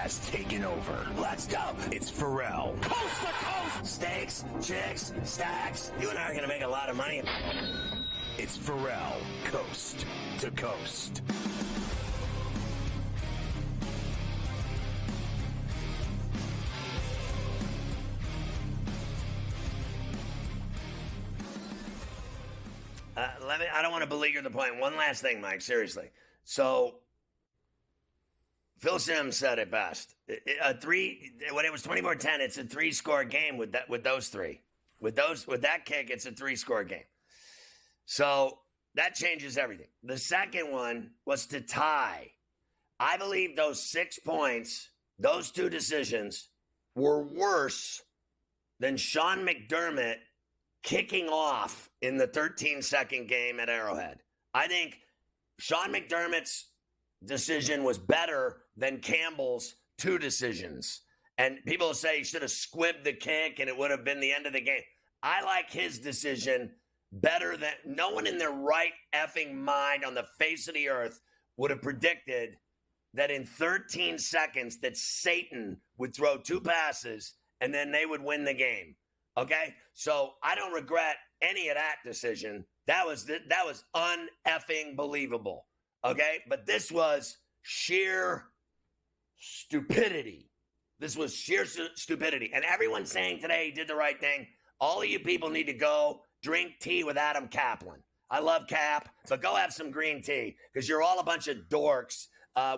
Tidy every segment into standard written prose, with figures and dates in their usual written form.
has taken over. Let's go. It's Ferrall. Coast to coast. Steaks, chicks, stacks. You and I are going to make a lot of money. It's Ferrall, coast to coast. I don't want to beleaguer the point. One last thing, Mike, seriously. So, Phil Simms said it best. When it was 24-10, it's a 3-score game with those three. With that kick, it's a 3-score game. So that changes everything. The second one was to tie. I believe those 6 points, those 2 decisions, were worse than Sean McDermott kicking off in the 13-second game at Arrowhead. I think Sean McDermott's decision was better than Campbell's 2 decisions. And people say he should have squibbed the kick and it would have been the end of the game. I like his decision better than no one in their right effing mind on the face of the earth would have predicted that in 13 seconds that Satan would throw 2 passes and then they would win the game. Okay? So I don't regret any of that decision. That was un-effing believable. Okay? But this was sheer stupidity. This was sheer stupidity. And everyone's saying today he did the right thing. All of you people need to go drink tea with Adam Kaplan. I love Cap, but go have some green tea because you're all a bunch of dorks. I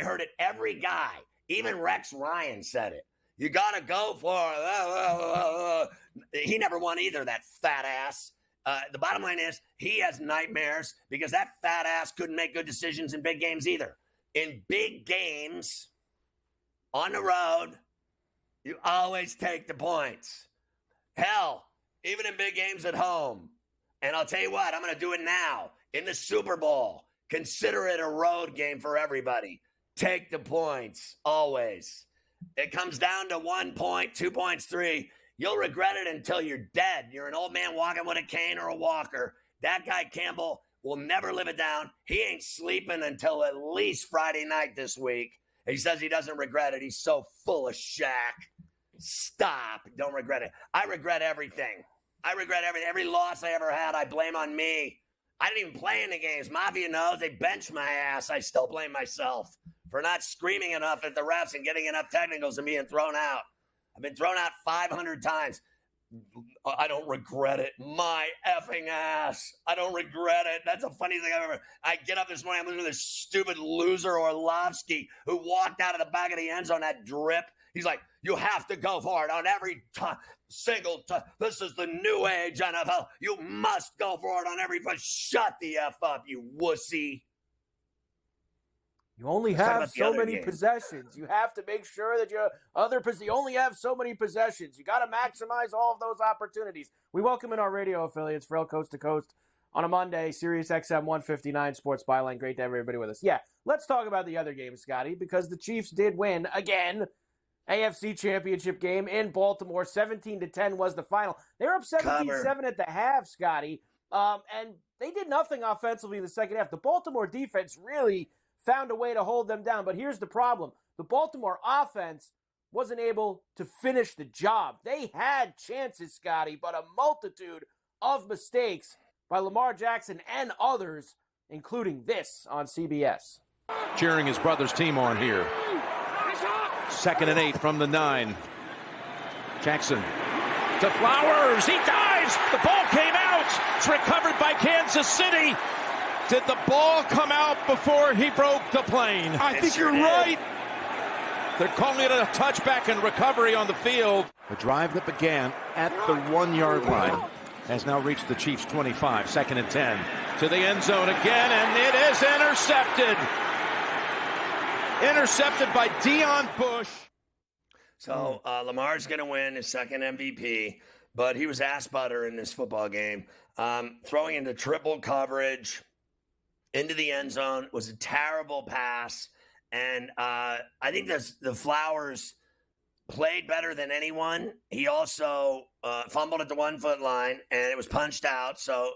heard it. Every guy, even Rex Ryan said it. You got to go for it. He never won either, that fat ass. The bottom line is he has nightmares because that fat ass couldn't make good decisions in big games either. In big games, on the road, you always take the points. Hell, even in big games at home. And I'll tell you what, I'm going to do it now. In the Super Bowl, consider it a road game for everybody. Take the points, always. It comes down to 1 point, 2 points, 3. You'll regret it until you're dead. You're an old man walking with a cane or a walker. That guy Campbell will never live it down. He ain't sleeping until at least Friday night this week. He says he doesn't regret it. He's so full of shack. Stop. Don't regret it. I regret everything. I regret everything. Every loss I ever had, I blame on me. I didn't even play in the games. Mafia knows they benched my ass. I still blame myself for not screaming enough at the refs and getting enough technicals and being thrown out. I've been thrown out 500 times. I don't regret it. My effing ass. I don't regret it. That's the funniest thing I've ever. I get up this morning, I'm listening to this stupid loser Orlovsky who walked out of the back of the end zone, that drip. He's like, you have to go for it on every single time. This is the new age NFL. You must go for it on every time. Shut the F up, you wussy. You only have so many possessions. You have to make sure that you only have so many possessions. You got to maximize all of those opportunities. We welcome in our radio affiliates, Ferrall Coast to Coast, on a Monday, Sirius XM 159 Sports Byline. Great to have everybody with us. Yeah, let's talk about the other game, Scotty, because the Chiefs did win again. AFC Championship game in Baltimore. 17-10 was the final. They were up 17-7 at the half, Scotty, and they did nothing offensively in the second half. The Baltimore defense really found a way to hold them down. But here's the problem. The Baltimore offense wasn't able to finish the job. They had chances, Scotty, but a multitude of mistakes by Lamar Jackson and others, including this on CBS. Cheering his brother's team on here. 2nd and 8 from the 9. Jackson to Flowers. He dives. The ball came out. It's recovered by Kansas City. Did the ball come out before he broke the plane? I think you're right. They're calling it a touchback and recovery on the field. The drive that began at the 1-yard line has now reached the Chiefs' 25. 2nd and 10 to the end zone again, and it is intercepted. Intercepted by Deion Bush. So Lamar's going to win his second MVP, but he was ass butter in this football game. Throwing into triple coverage into the end zone was a terrible pass. And I think the Flowers played better than anyone. He also fumbled at the 1 foot line, and it was punched out. So,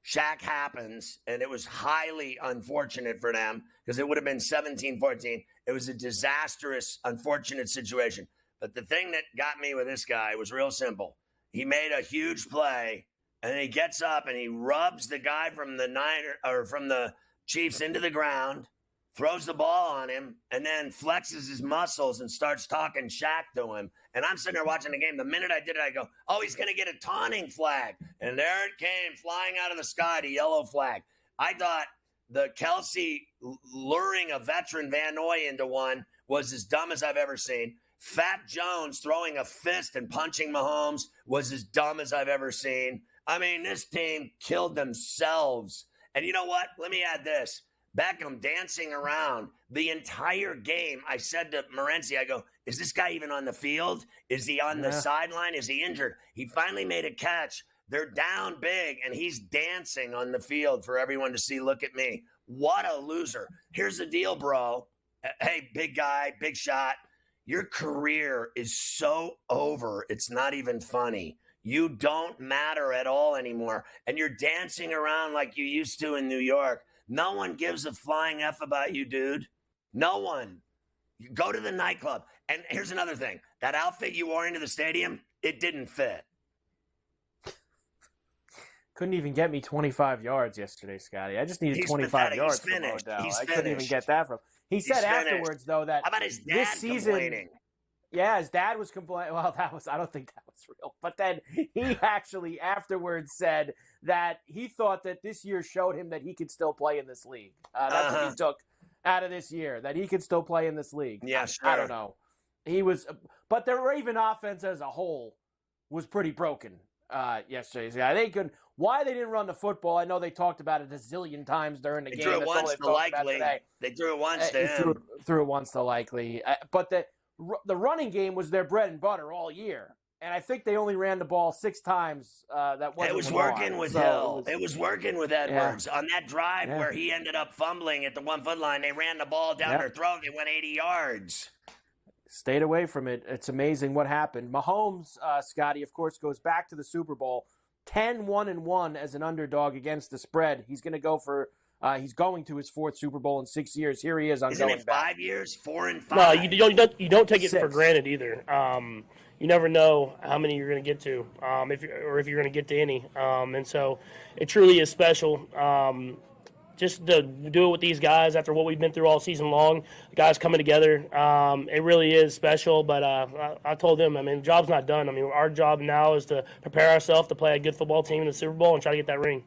Shaq happens, and it was highly unfortunate for them because it would have been 17-14. It was a disastrous, unfortunate situation. But the thing that got me with this guy was real simple. He made a huge play, and then he gets up and he rubs the guy from the Chiefs into the ground, throws the ball on him, and then flexes his muscles and starts talking Shaq to him. And I'm sitting there watching the game. The minute I did it, I go, oh, he's going to get a taunting flag. And there it came, flying out of the sky, the yellow flag. I thought the Kelsey luring a veteran Van Noy into one was as dumb as I've ever seen. Fat Jones throwing a fist and punching Mahomes was as dumb as I've ever seen. I mean, this team killed themselves. And you know what? Let me add this. Beckham dancing around the entire game. I said to Morency, I go, is this guy even on the field? Is he on the sideline? Is he injured? He finally made a catch. They're down big, and he's dancing on the field for everyone to see. Look at me. What a loser. Here's the deal, bro. Hey, big guy, big shot. Your career is so over, it's not even funny. You don't matter at all anymore, and you're dancing around like you used to in New York. No one gives a flying F about you, dude. No one. You go to the nightclub. And here's another thing. That outfit you wore into the stadium, it didn't fit. Couldn't even get me 25 yards yesterday, Scotty. I just needed 25 yards from Odell. I couldn't even get that from him. He said afterwards, though, that how about his dad this season, complaining? Yeah, his dad was complaining. Well, I don't think that was real. But then he actually afterwards said that he thought that this year showed him that he could still play in this league. That's what he took out of this year, that he could still play in this league. Yeah, sure. I don't know. But the Raven offense as a whole was pretty broken yesterday. Yeah, why they didn't run the football, I know they talked about it a zillion times during the game. Threw it once to Likely. They threw it once to him. Threw it once to Likely. But the running game was their bread and butter all year. And I think they only ran the ball 6 times. It was working with Hill. It was working with Edwards. On that drive where he ended up fumbling at the 1-foot line, they ran the ball down their throat. They went 80 yards. Stayed away from it. It's amazing what happened. Mahomes, Scotty, of course, goes back to the Super Bowl, 10-1-1 as an underdog against the spread. He's going to go for he's going to his 4th Super Bowl in 6 years. Here he is on Isn't going it back. 5 years? 4 and 5? No, you don't take it for granted either. You never know how many you're going to get to, if you're going to get to any. And so it truly is special. Just to do it with these guys after what we've been through all season long, the guys coming together, it really is special. But I told them, the job's not done. Our job now is to prepare ourselves to play a good football team in the Super Bowl and try to get that ring.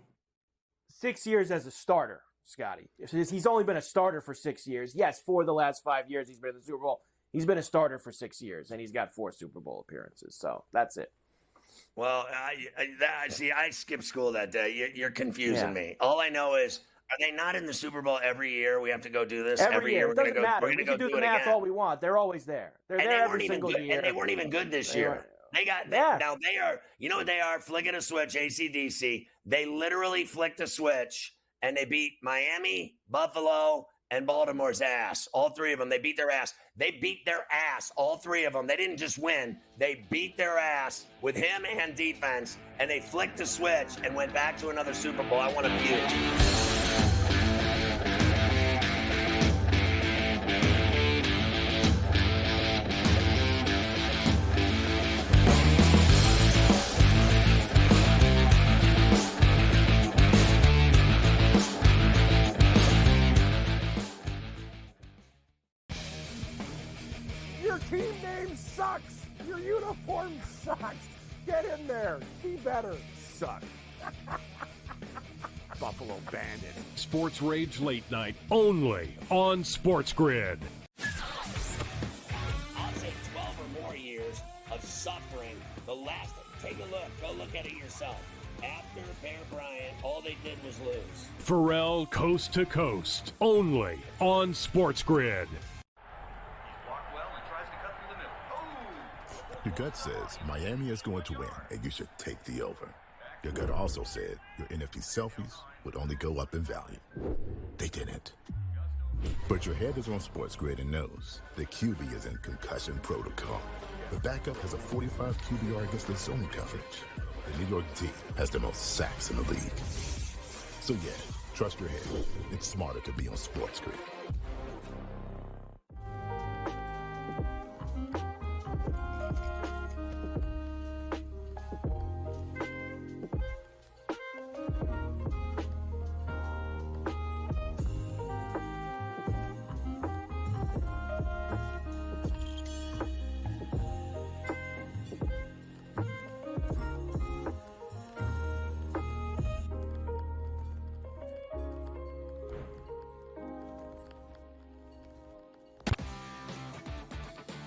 6 years as a starter, Scotty. He's only been a starter for 6 years. Yes, for the last 5 years he's been in the Super Bowl. He's been a starter for 6 years, and he's got 4 Super Bowl appearances. So that's it. Well, I skipped school that day. You're confusing me. All I know is, are they not in the Super Bowl every year? We have to go do this every year. It doesn't matter. We can do the math all we want. They're always there. They're there every single year. And they weren't even good this year. Now they are. You know what they are? Flicking a switch. AC/DC. They literally flicked a switch and they beat Miami, Buffalo, and Baltimore's ass. All 3 of them. They beat their ass. They beat their ass. All 3 of them. They didn't just win. They beat their ass with him and defense. And they flicked the switch and went back to another Super Bowl. I want to puke. Team name sucks. Your uniform sucks. Get in there. Be better. Suck. Buffalo Bandit. Sports Rage Late Night only on SportsGrid. I'll say 12 or more years of suffering. The last, take a look. Go look at it yourself. After Bear Bryant, all they did was lose. Ferrall Coast to Coast only on SportsGrid. Your gut says Miami is going to win, and you should take the over. Your gut also said your NFT selfies would only go up in value. They didn't. But your head is on SportsGrid and knows the QB is in concussion protocol. The backup has a 45 QBR against the zone coverage. The New York D has the most sacks in the league. So yeah, trust your head. It's smarter to be on SportsGrid.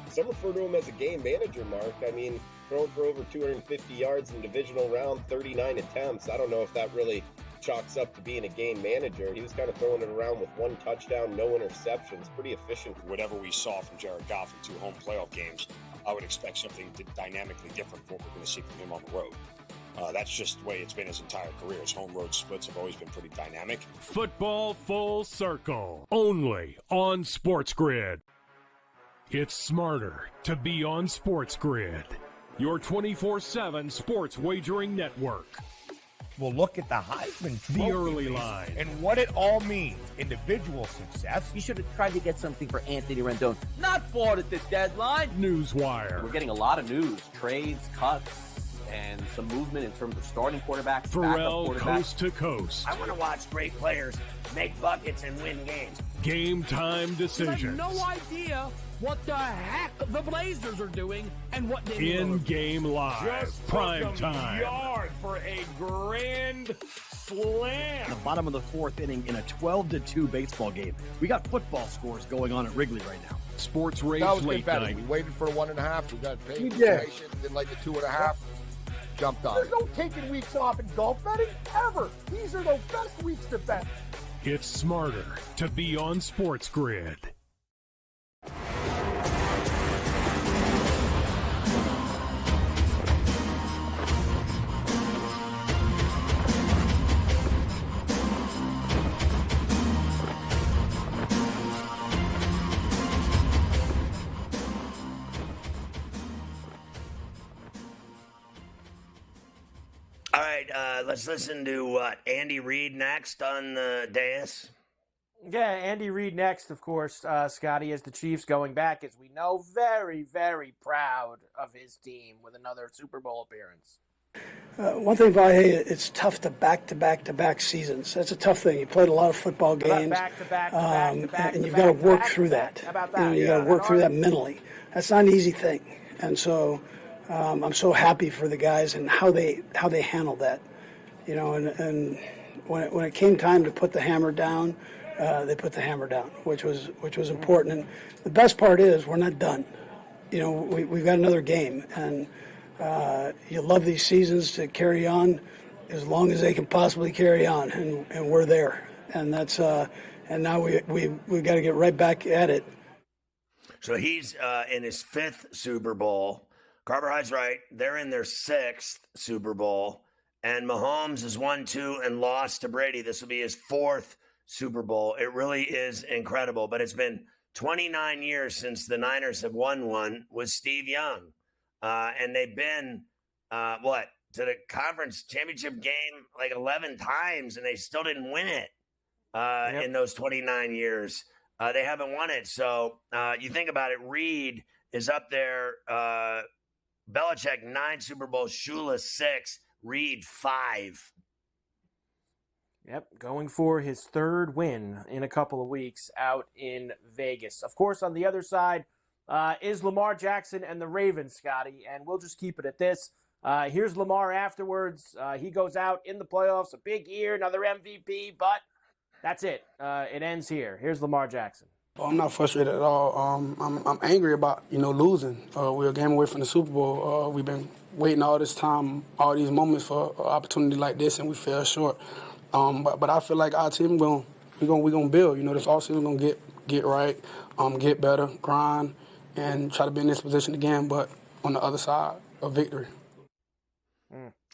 Some refer to him as a game manager, Mark. I mean, throwing for over 250 yards in divisional round, 39 attempts. I don't know if that really chalks up to being a game manager. He was kind of throwing it around with 1 touchdown, no interceptions. Pretty efficient. Whatever we saw from Jared Goff in 2 home playoff games, I would expect something dynamically different from what we're going to see from him on the road. That's just the way it's been his entire career. His home road splits have always been pretty dynamic. Football Full Circle, only on SportsGrid. It's smarter to be on SportsGrid, your 24/7 sports wagering network. We'll look at the Heisman Trophy The early line and what it all means. Individual success. You should have tried to get something for Anthony Rendon. Not bought at the deadline. Newswire. We're getting a lot of news, trades, cuts, and some movement in terms of starting quarterbacks. Ferrall coast to coast. I want to watch great players make buckets and win games. Game time decisions. I have no idea what the heck the Blazers are doing and what they in-game live. Just prime time. Yard for a grand slam. The bottom of the 4th inning in a 12-2 baseball game. We got football scores going on at Wrigley right now. Sports Rage Late Night. We waited for 1.5. We got paid. We did. Then like the 2.5. Jumped on. There's no taking weeks off in golf betting ever. These are the best weeks to bet. It's smarter to be on SportsGrid. All right, let's listen to what? Andy Reid next on the dais? Yeah, Andy Reid next, of course, Scotty, as the Chiefs going back, as we know, very, very proud of his team with another Super Bowl appearance. One thing about it's tough to back seasons. That's a tough thing. You played a lot of football games, and you've got to work through that. How about that? You got to work through that mentally. That's not an easy thing, and so I'm so happy for the guys and how they handled that. You know, and when it came time to put the hammer down, they put the hammer down, which was important. And the best part is we're not done. You know, we've got another game, and you love these seasons to carry on as long as they can possibly carry on, and we're there. And that's and now we've got to get right back at it. So he's in his 5th Super Bowl. Carver High's right. They're in their 6th Super Bowl. And Mahomes has won 2 and lost to Brady. This will be his 4th Super Bowl. It really is incredible. But it's been 29 years since the Niners have won one with Steve Young. And they've been, to the conference championship game like 11 times, and they still didn't win it in those 29 years. They haven't won it. So you think about it, Reed is up there. Belichick, 9 Super Bowls, Shula 6, Reed 5. Yep, going for his 3rd win in a couple of weeks out in Vegas. Of course, on the other side is Lamar Jackson and the Ravens, Scotty, and we'll just keep it at this. Here's Lamar afterwards. He goes out in the playoffs, a big year, another MVP, but that's it. It ends here. Here's Lamar Jackson. I'm not frustrated at all. I'm angry about, losing. We're a game away from the Super Bowl. We've been waiting all this time, all these moments for an opportunity like this, and we fell short. But I feel like our team we're gonna build. This offseason we're gonna get right, get better, grind, and try to be in this position again. But on the other side, a victory.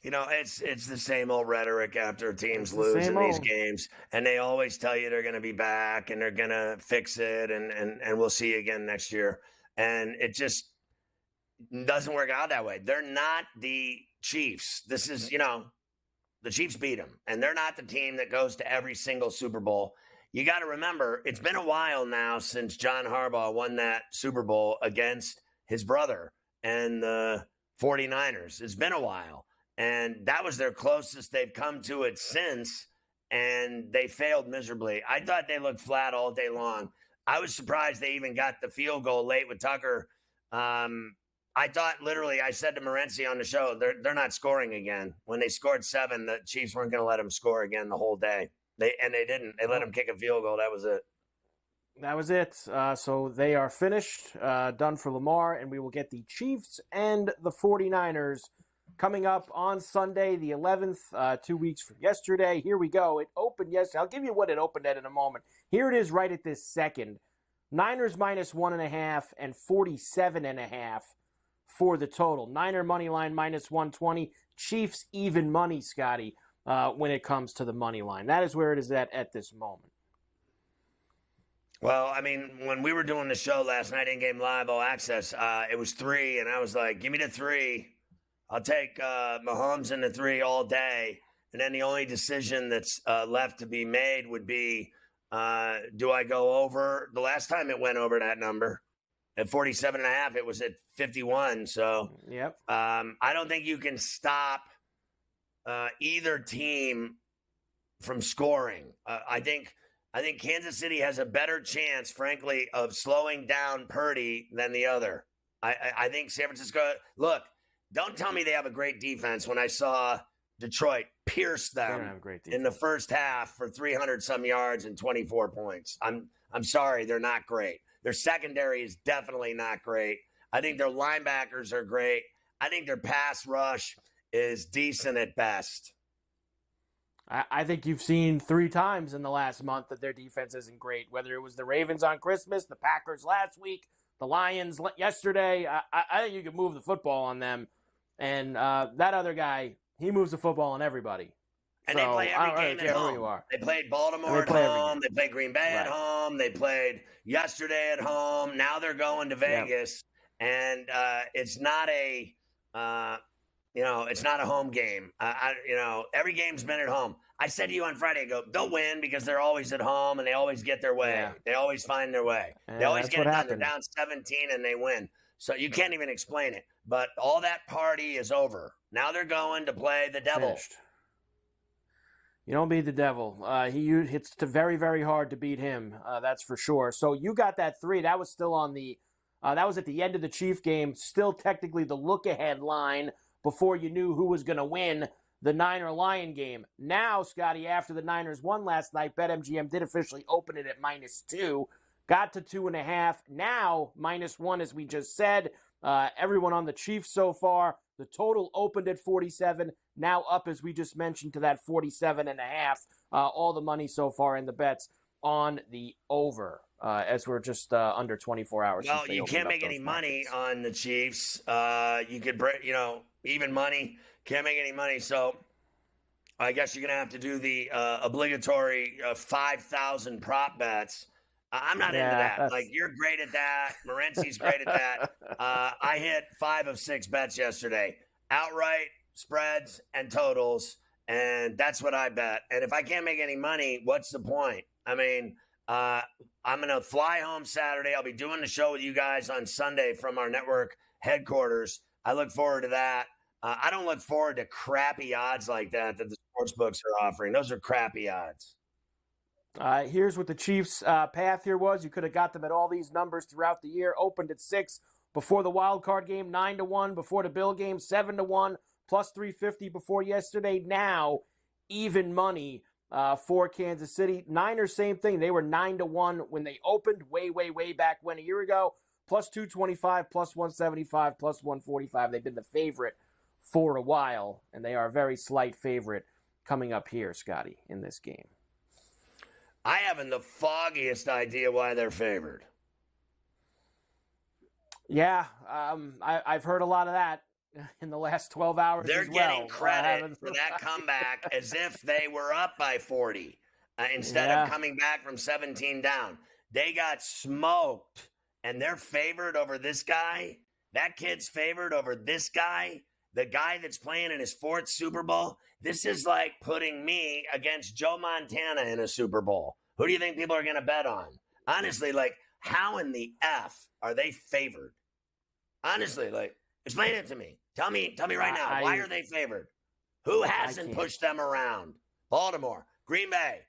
It's the same old rhetoric after teams lose in these games, and they always tell you they're going to be back and they're going to fix it, and we'll see you again next year. And it just doesn't work out that way. They're not the Chiefs. This is, The Chiefs beat them, and they're not the team that goes to every single Super Bowl. You got to remember, it's been a while now since John Harbaugh won that Super Bowl against his brother and the 49ers. It's been a while, and that was their closest they've come to it since, and they failed miserably. I thought they looked flat all day long. I was surprised they even got the field goal late with Tucker. I thought literally, I said to Morency on the show, they're not scoring again. When they scored 7, the Chiefs weren't going to let them score again the whole day. They didn't. They let them kick a field goal. That was it. That was it. So they are finished, done for Lamar, and we will get the Chiefs and the 49ers coming up on Sunday, the 11th, 2 weeks from yesterday. Here we go. It opened yesterday. I'll give you what it opened at in a moment. Here it is right at this second. Niners minus 1.5 and 47.5 for the total. Niner money line minus 120. Chiefs even money, Scotty, when it comes to the money line. That is where it is at this moment. Well, I mean, when we were doing the show last night in Game Live All Access, it was 3, and I was like, give me the 3. I'll take Mahomes in the 3 all day. And then the only decision that's left to be made would be, do I go over? The last time it went over that number, at 47.5, it was at 51. So yep. I don't think you can stop either team from scoring. I think Kansas City has a better chance, frankly, of slowing down Purdy than the other. I think San Francisco, look, don't tell me they have a great defense when I saw Detroit pierce them in the first half for 300-some yards and 24 points. I'm sorry, they're not great. Their secondary is definitely not great. I think their linebackers are great. I think their pass rush is decent at best. I think you've seen 3 times in the last month that their defense isn't great, whether it was the Ravens on Christmas, the Packers last week, the Lions yesterday. I think you could move the football on them. And that other guy, he moves the football on everybody. And they play every game at home. They played Baltimore at home. They played Green Bay at home. They played yesterday at home. Now they're going to Vegas. Yep. And it's not a it's not a home game. Every game's been at home. I said to you on Friday, I go, they'll win because they're always at home and they always get their way. Yeah. They always find their way. They always get it done. They're down 17 and they win. So you can't even explain it. But all that party is over. Now they're going to play the devil. Finished. You don't beat the devil. It's very, very hard to beat him. That's for sure. So you got that 3. That was still on the that was at the end of the Chief game. Still technically the look-ahead line before you knew who was going to win the Niner-Lion game. Now, Scotty, after the Niners won last night, BetMGM did officially open it at -2. Got to 2.5. Now, -1, as we just said. Everyone on the Chiefs so far. The total opened at 47. Now up, as we just mentioned, to that 47.5. All the money so far in the bets on the over, as we're just under 24 hours. Well, you can't make any money on the Chiefs. You could, even money. Can't make any money. So I guess you're going to have to do the obligatory 5,000 prop bets. I'm not into that. Like, you're great at that. Morency's great at that. I hit 5 of 6 bets yesterday. Outright, spreads, and totals. And that's what I bet. And if I can't make any money, what's the point? I mean, I'm going to fly home Saturday. I'll be doing the show with you guys on Sunday from our network headquarters. I look forward to that. I don't look forward to crappy odds like that the sports books are offering. Those are crappy odds. Here's what the Chiefs' path here was. You could have got them at all these numbers throughout the year. Opened at 6 before the wild card game, 9-1 before the Bill game, 7-1, plus 350 before yesterday. Now, even money for Kansas City. Niners, same thing. They were 9-1 when they opened way back when a year ago. Plus 225, plus 175, plus 145. They've been the favorite for a while, and they are a very slight favorite coming up here, Scotty, in this game. I haven't the foggiest idea why they're favored. Yeah, I've heard a lot of that in the last 12 hours. They're getting credit for that comeback as if they were up by 40 instead of coming back from 17 down. They got smoked, and they're favored over this guy. That kid's favored over this guy the guy that's playing in his 4th Super Bowl, this is like putting me against Joe Montana in a Super Bowl. Who do you think people are going to bet on? Honestly, like, how in the F are they favored? Honestly, like, explain it to me. Tell me right now, why are they favored? Who hasn't pushed them around? Baltimore, Green Bay,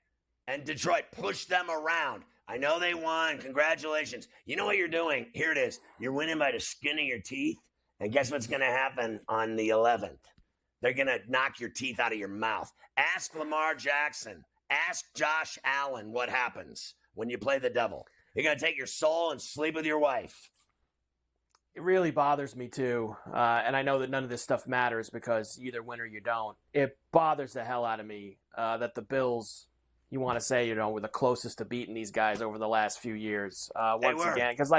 and Detroit pushed them around. I know they won. Congratulations. You know what you're doing? Here it is. You're winning by the skin of your teeth. And guess what's going to happen on the 11th? They're going to knock your teeth out of your mouth. Ask Lamar Jackson. Ask Josh Allen what happens when you play the devil. You're going to take your soul and sleep with your wife. It really bothers me, too. And I know that none of this stuff matters because you either win or you don't. It bothers the hell out of me that the Bills, you want to say, were the closest to beating these guys over the last few years. Once again, because,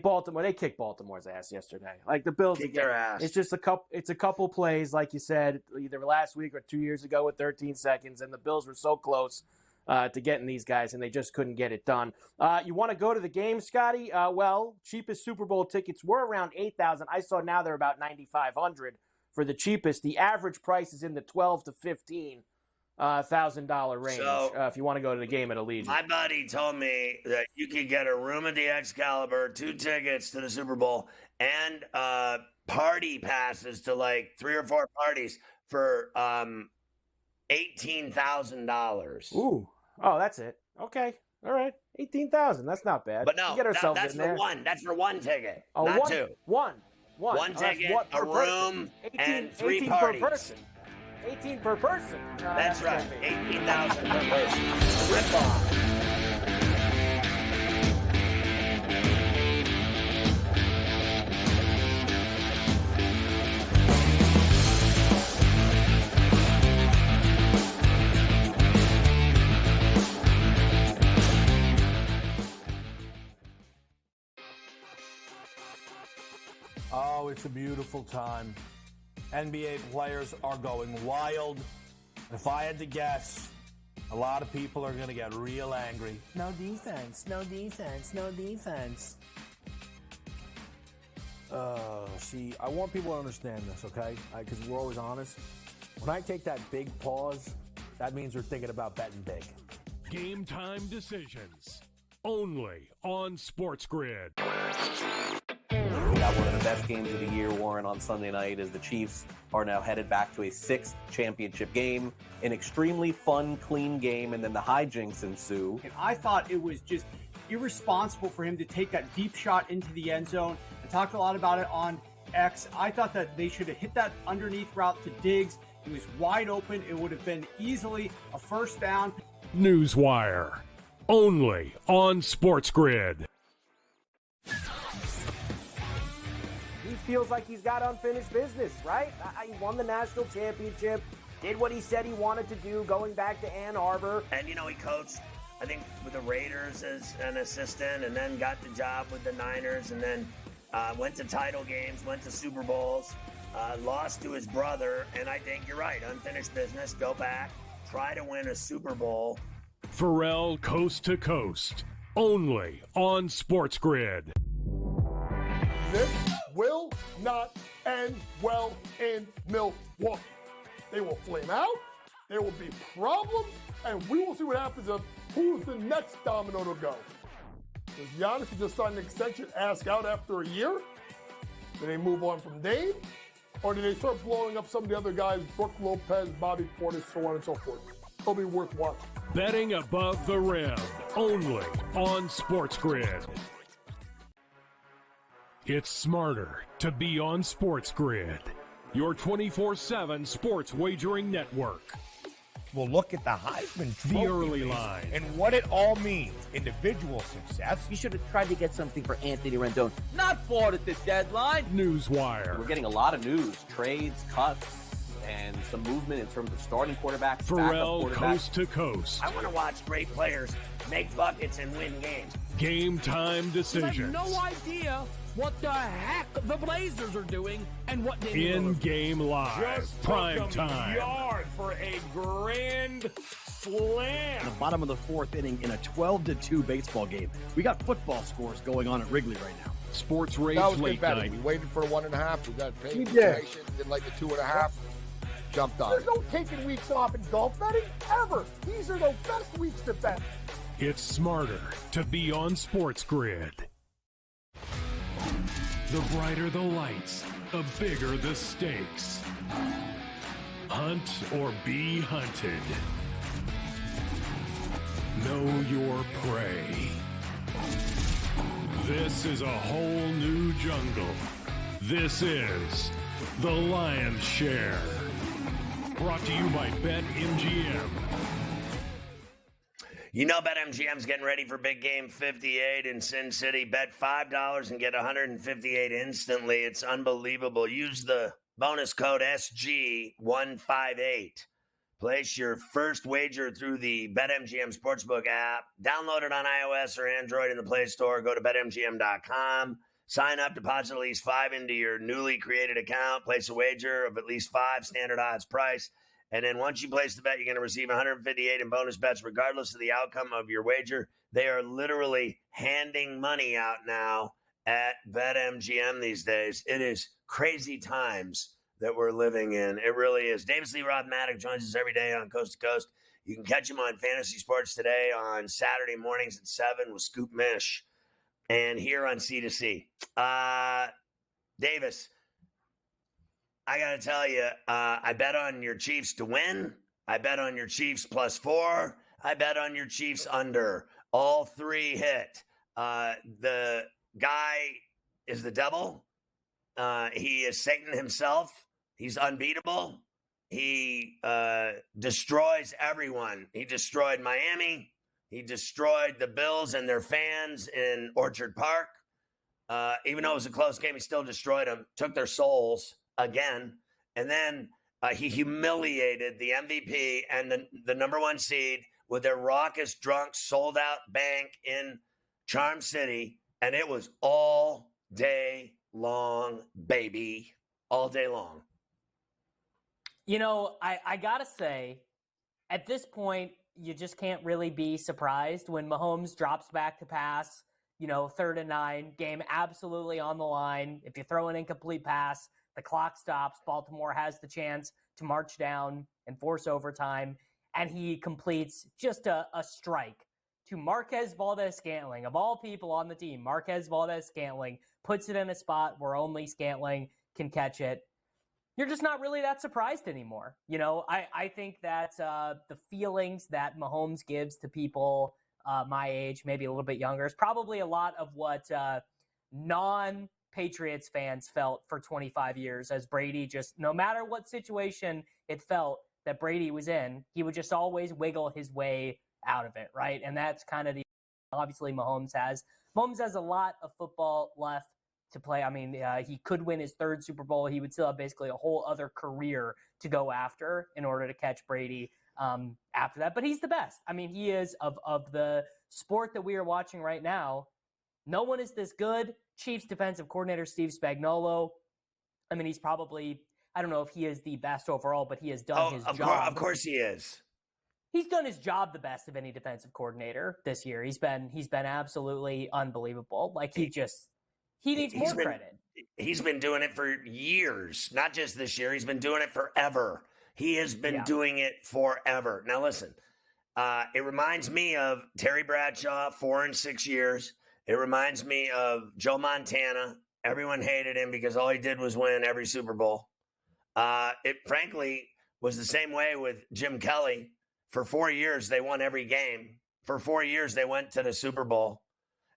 Baltimore, they kicked Baltimore's ass yesterday. Like, the Bills, kicked their ass. It's just a couple plays, like you said, either last week or 2 years ago with 13 seconds, and the Bills were so close to getting these guys, and they just couldn't get it done. You want to go to the game, Scotty? Cheapest Super Bowl tickets were around $8,000. I saw now they're about $9,500 for the cheapest. The average price is in the $12,000 to $15,000 range if you want to go to the game at Allegiant. My buddy told me that you could get a room at the Excalibur, 2 tickets to the Super Bowl, and party passes to like 3 or 4 parties for $18,000. Ooh. Oh, that's it. Okay. All right. $18,000. That's not bad. But no, get ourselves that's in for there. one. That's for 1 ticket, not not 2. One ticket, a room, and 3 parties. Per person. 18 per person. That's right. 18,000 per person. Rip off. Oh, it's a beautiful time. NBA players are going wild. If I had to guess, a lot of people are going to get real angry. No defense, no defense, no defense. See, I want people to understand this, okay? Because we're always honest. When I take that big pause, that means we're thinking about betting big. Game time decisions. Only on SportsGrid. We got one of the best games of the year, Warren, on Sunday night as the Chiefs are now headed back to a 6th championship game. An extremely fun, clean game, and then the hijinks ensue. And I thought it was just irresponsible for him to take that deep shot into the end zone. I talked a lot about it on X. I thought that they should have hit that underneath route to Diggs. He was wide open. It would have been easily a first down. Newswire. Only on SportsGrid. He feels like he's got unfinished business, right? He won the national championship, did what he said he wanted to do, going back to Ann Arbor. And, he coached, I think, with the Raiders as an assistant, and then got the job with the Niners, and then went to title games, went to Super Bowls, lost to his brother, and I think you're right, unfinished business, go back, try to win a Super Bowl. Ferrall Coast to Coast, only on SportsGrid. This will not end well in Milwaukee. They will flame out, there will be problems, and we will see what happens of who's the next domino to go. Does Giannis, who just signed an extension, ask out after a year? Do they move on from Dame? Or do they start blowing up some of the other guys, Brook Lopez, Bobby Portis, so on and so forth? It'll be worth watching. Betting above the rim, only on SportsGrid. It's smarter to be on SportsGrid, your 24/7 sports wagering network. We'll look at the Heisman Trophy The early line. and what it all means. Individual success. You should have tried to get something for Anthony Rendon. Not bought at the deadline. Newswire. We're getting a lot of news, trades, cuts, and some movement in terms of starting quarterbacks, Ferrall backup quarterbacks. Coast to Coast. I want to watch great players make buckets and win games. Game time I decisions. have no idea what the heck the Blazers are doing and what they In-game live. Just Prime took 'em time. yard for a grand slam. In the bottom of the 4th inning in a 12-2 baseball game. We got football scores going on at Wrigley right now. Sports Rage That was Late good betting. Night. We waited for the 1.5. We got paid. We for did. information. Didn't like the 2.5. Jumped on There's it. no taking weeks off in golf betting ever. These are the best weeks to bet. It's smarter to be on SportsGrid. The brighter the lights, the bigger the stakes. Hunt or be hunted. Know your prey. This is a whole new jungle. This is The Lion's Share. Brought to you by BetMGM. You know BetMGM's getting ready for Big Game 58 in Sin City. Bet $5 and get 158 instantly. It's unbelievable. Use the bonus code SG158. Place your first wager through the BetMGM Sportsbook app. Download it on iOS or Android in the Play Store. Go to BetMGM.com. Sign up, deposit at least $5 into your newly created account. Place a wager of at least $5, standard odds price. And then once you place the bet, you're going to receive 158 in bonus bets, regardless of the outcome of your wager. They are literally handing money out now at BetMGM these days. It is crazy times that we're living in. It really is. Davis Lee Roth-Matic joins us every day on Coast to Coast. You can catch him on Fantasy Sports Today on Saturday mornings at 7 with Scoop Mish and here on C2C. Davis, I got to tell you, I bet on your Chiefs to win. I bet on your Chiefs +4. I bet on your Chiefs under. All three hit. The guy is the devil. He is Satan himself. He's unbeatable. He destroys everyone. He destroyed Miami. He destroyed the Bills and their fans in Orchard Park. Even though it was a close game, he still destroyed them, took their souls again. And then he humiliated the MVP and the number one seed with their raucous, drunk, sold-out bank in Charm City. And it was all day long, baby. All day long. You know, I got to say, at this point, you just can't really be surprised when Mahomes drops back to pass, 3rd and 9, game absolutely on the line. If you throw an incomplete pass, the clock stops. Baltimore has the chance to march down and force overtime, and he completes just a strike to Marquez Valdes-Scantling. Of all people on the team, Marquez Valdes-Scantling puts it in a spot where only Scantling can catch it. You're just not really that surprised anymore. I think that the feelings that Mahomes gives to people my age, maybe a little bit younger, is probably a lot of what non-Patriots fans felt for 25 years as Brady just, no matter what situation it felt that Brady was in, he would just always wiggle his way out of it, right? And that's kind of obviously Mahomes has a lot of football left to play. I mean, he could win his 3rd Super Bowl. He would still have basically a whole other career to go after in order to catch Brady after that. But he's the best. I mean, he is of the sport that we are watching right now. No one is this good. Chiefs defensive coordinator Steve Spagnuolo. I mean, he's probably, I don't know if he is the best overall, but he has done his job. Of course he is. He's done his job the best of any defensive coordinator this year. He's been absolutely unbelievable. Like he needs more credit. He's been doing it for years, not just this year. He's been doing it forever. He has been doing it forever. Now, listen, it reminds me of Terry Bradshaw, 4 and 6 years. It reminds me of Joe Montana. Everyone hated him because all he did was win every Super Bowl. It frankly was the same way with Jim Kelly. For 4 years, they won every game. For 4 years, they went to the Super Bowl.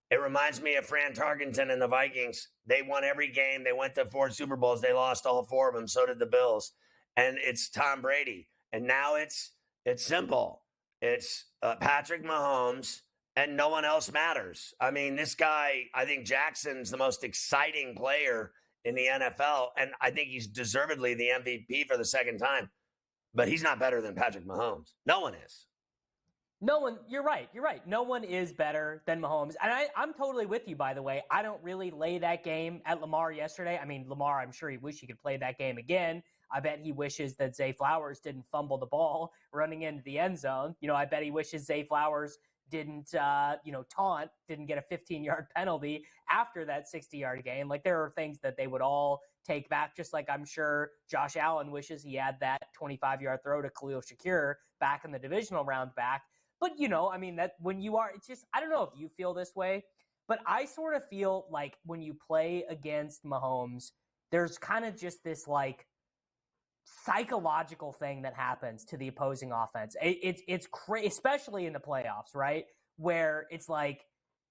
It reminds me of Fran Tarkenton and the Vikings. They won every game. They went to 4 Super Bowls. They lost all 4 of them. So did the Bills. And it's Tom Brady. And now it's simple. It's Patrick Mahomes, and no one else matters. I mean, this guy, I think Jackson's the most exciting player in the NFL, and I think he's deservedly the MVP for the second time. But he's not better than Patrick Mahomes. No one is. No one, you're right. No one is better than Mahomes. And I'm totally with you, by the way. I don't really lay that game at Lamar yesterday. I mean, Lamar, I'm sure he wished he could play that game again. I bet he wishes that Zay Flowers didn't fumble the ball running into the end zone. I bet he wishes Zay Flowers didn't, taunt, didn't get a 15-yard penalty after that 60-yard game. Like, there are things that they would all take back, just like I'm sure Josh Allen wishes he had that 25-yard throw to Khalil Shakir back in the divisional round back. But, that when you are, it's just, I don't know if you feel this way, but I sort of feel like when you play against Mahomes, there's kind of just this, like, psychological thing that happens to the opposing offense. It's crazy, especially in the playoffs, right? Where it's like,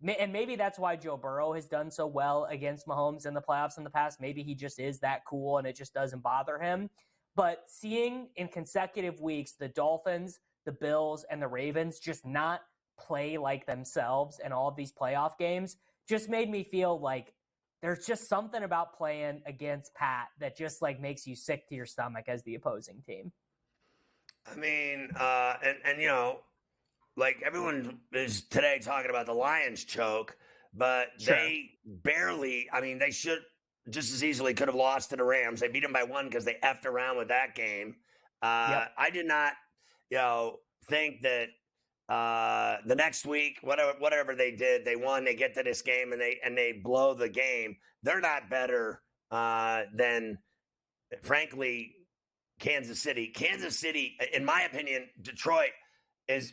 and maybe that's why Joe Burrow has done so well against Mahomes in the playoffs in the past. Maybe he just is that cool and it just doesn't bother him. But seeing in consecutive weeks the Dolphins, the Bills, and the Ravens just not play like themselves in all of these playoff games just made me feel like there's just something about playing against Pat that just like makes you sick to your stomach as the opposing team. I mean, like everyone is today talking about the Lions choke, but they barely, they should just as easily could have lost to the Rams. They beat them by 1 because they effed around with that game. I did not, think that the next week, whatever they did, they won, they get to this game and they blow the game. They're not better than, frankly, Kansas City. Kansas City, in my opinion, Detroit